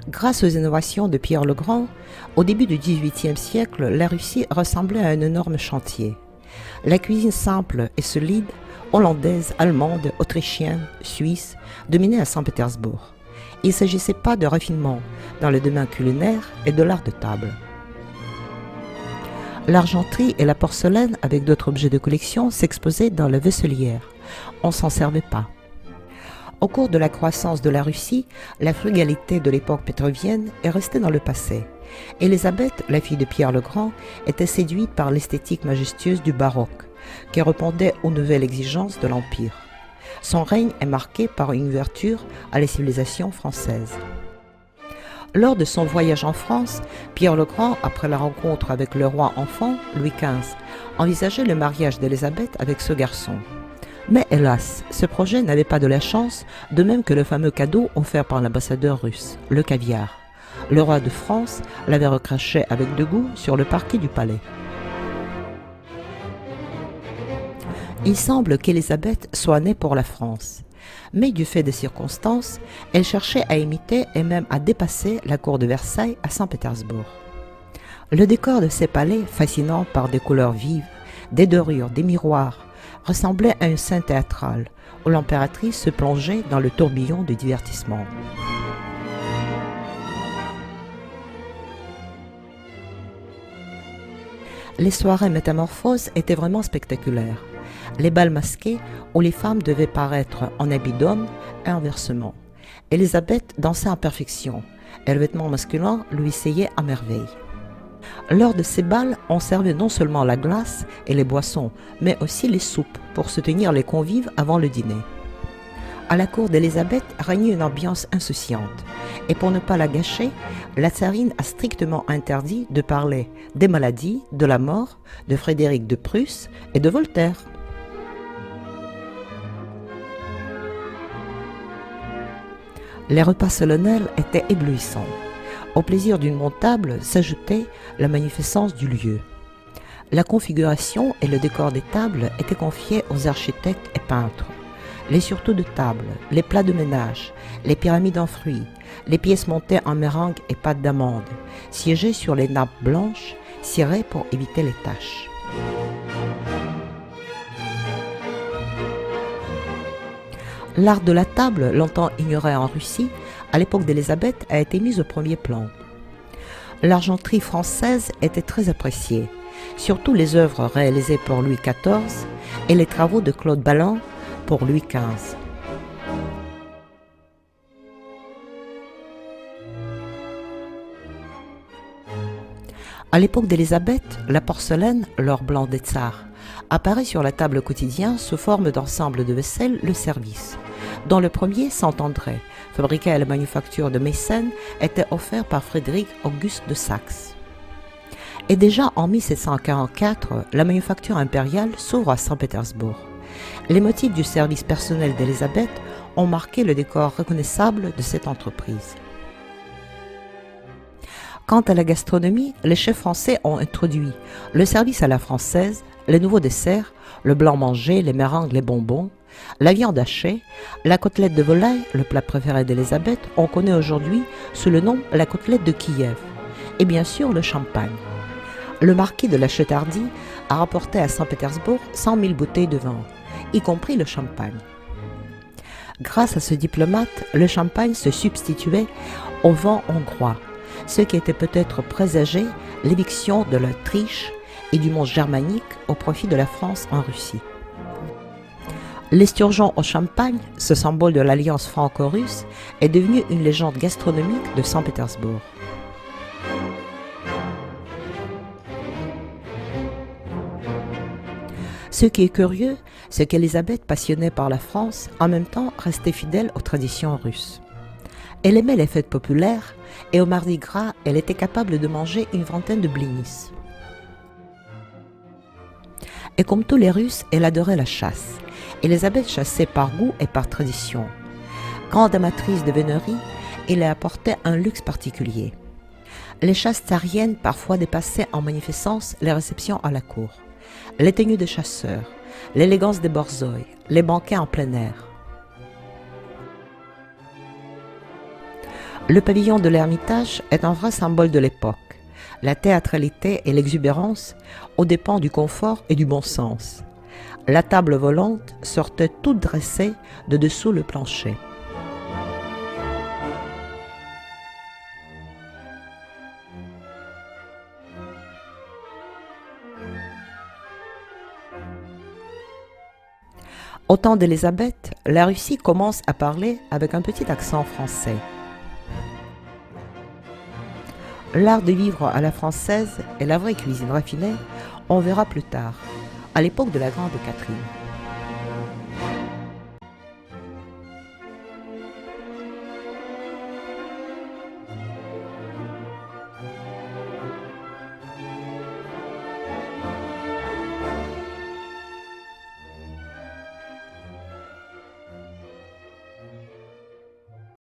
Grâce aux innovations de Pierre le Grand, au début du XVIIIe siècle, la Russie ressemblait à un énorme chantier. La cuisine simple et solide, hollandaise, allemande, autrichienne, suisse, dominait à Saint-Pétersbourg. Il ne s'agissait pas de raffinement dans le domaine culinaire et de l'art de table. L'argenterie et la porcelaine, avec d'autres objets de collection, s'exposaient dans la vaisselière. On ne s'en servait pas. Au cours de la croissance de la Russie, la frugalité de l'époque pétrovienne est restée dans le passé. Élisabeth, la fille de Pierre le Grand, était séduite par l'esthétique majestueuse du baroque, qui répondait aux nouvelles exigences de l'Empire. Son règne est marqué par une ouverture à la civilisation française. Lors de son voyage en France, Pierre le Grand, après la rencontre avec le roi enfant, Louis XV, envisageait le mariage d'Élisabeth avec ce garçon. Mais hélas, ce projet n'avait pas de la chance, de même que le fameux cadeau offert par l'ambassadeur russe, le caviar. Le roi de France l'avait recraché avec dégoût sur le parquet du palais. Il semble qu'Élisabeth soit née pour la France, mais du fait des circonstances, elle cherchait à imiter et même à dépasser la cour de Versailles à Saint-Pétersbourg. Le décor de ces palais, fascinant par des couleurs vives, des dorures, des miroirs, ressemblait à une scène théâtrale où l'impératrice se plongeait dans le tourbillon du divertissement. Les soirées métamorphoses étaient vraiment spectaculaires. Les bals masqués où les femmes devaient paraître en habit d'homme et inversement. Élisabeth dansait en perfection et le vêtement masculin lui essayait à merveille. Lors de ces bals, on servait non seulement la glace et les boissons, mais aussi les soupes pour soutenir les convives avant le dîner. À la cour d'Élisabeth régnait une ambiance insouciante, et pour ne pas la gâcher, la tsarine a strictement interdit de parler des maladies, de la mort, de Frédéric de Prusse et de Voltaire. Les repas solennels étaient éblouissants. Au plaisir d'une bonne table s'ajoutait la magnificence du lieu. La configuration et le décor des tables étaient confiés aux architectes et peintres. Les surtouts de table, les plats de ménage, les pyramides en fruits, les pièces montées en meringues et pâte d'amande, siégeaient sur les nappes blanches, cirées pour éviter les taches. L'art de la table, longtemps ignoré en Russie, à l'époque d'Élisabeth, a été mis au premier plan. L'argenterie française était très appréciée, surtout les œuvres réalisées pour Louis XIV et les travaux de Claude Ballin pour Louis XV. À l'époque d'Élisabeth, la porcelaine, l'or blanc des tsars, apparaît sur la table quotidienne sous forme d'ensemble de vaisselle, le service, dont le premier, Saint-André, fabriqué à la manufacture de Meissen, était offert par Frédéric Auguste de Saxe. Et déjà en 1744, la manufacture impériale s'ouvre à Saint-Pétersbourg. Les motifs du service personnel d'Élisabeth ont marqué le décor reconnaissable de cette entreprise. Quant à la gastronomie, les chefs français ont introduit le service à la française, les nouveaux desserts, le blanc mangé, les meringues, les bonbons, la viande hachée, la côtelette de volaille, le plat préféré d'Élisabeth, on connaît aujourd'hui sous le nom la côtelette de Kiev, et bien sûr le champagne. Le marquis de la Chetardie a rapporté à Saint-Pétersbourg 100 000 bouteilles de vin, y compris le champagne. Grâce à ce diplomate, le champagne se substituait au vin hongrois, ce qui était peut-être présagé l'éviction de l'Autriche et du monde germanique au profit de la France en Russie. L'esturgeon au champagne, ce symbole de l'alliance franco-russe, est devenu une légende gastronomique de Saint-Pétersbourg. Ce qui est curieux, c'est qu'Élisabeth, passionnée par la France, en même temps restait fidèle aux traditions russes. Elle aimait les fêtes populaires et au Mardi Gras, elle était capable de manger une vingtaine de blinis. Et comme tous les Russes, elle adorait la chasse. Élisabeth chassait par goût et par tradition. Grande amatrice de vénerie, elle a apporté un luxe particulier. Les chasses tsariennes parfois dépassaient en magnificence les réceptions à la cour. Les tenues de chasseurs, l'élégance des borzoïs, les banquets en plein air. Le pavillon de l'Ermitage est un vrai symbole de l'époque. La théâtralité et l'exubérance aux dépens du confort et du bon sens. La table volante sortait toute dressée de dessous le plancher. Au temps d'Élisabeth, la Russie commence à parler avec un petit accent français. L'art de vivre à la française et la vraie cuisine raffinée, on verra plus tard, à l'époque de la Grande Catherine.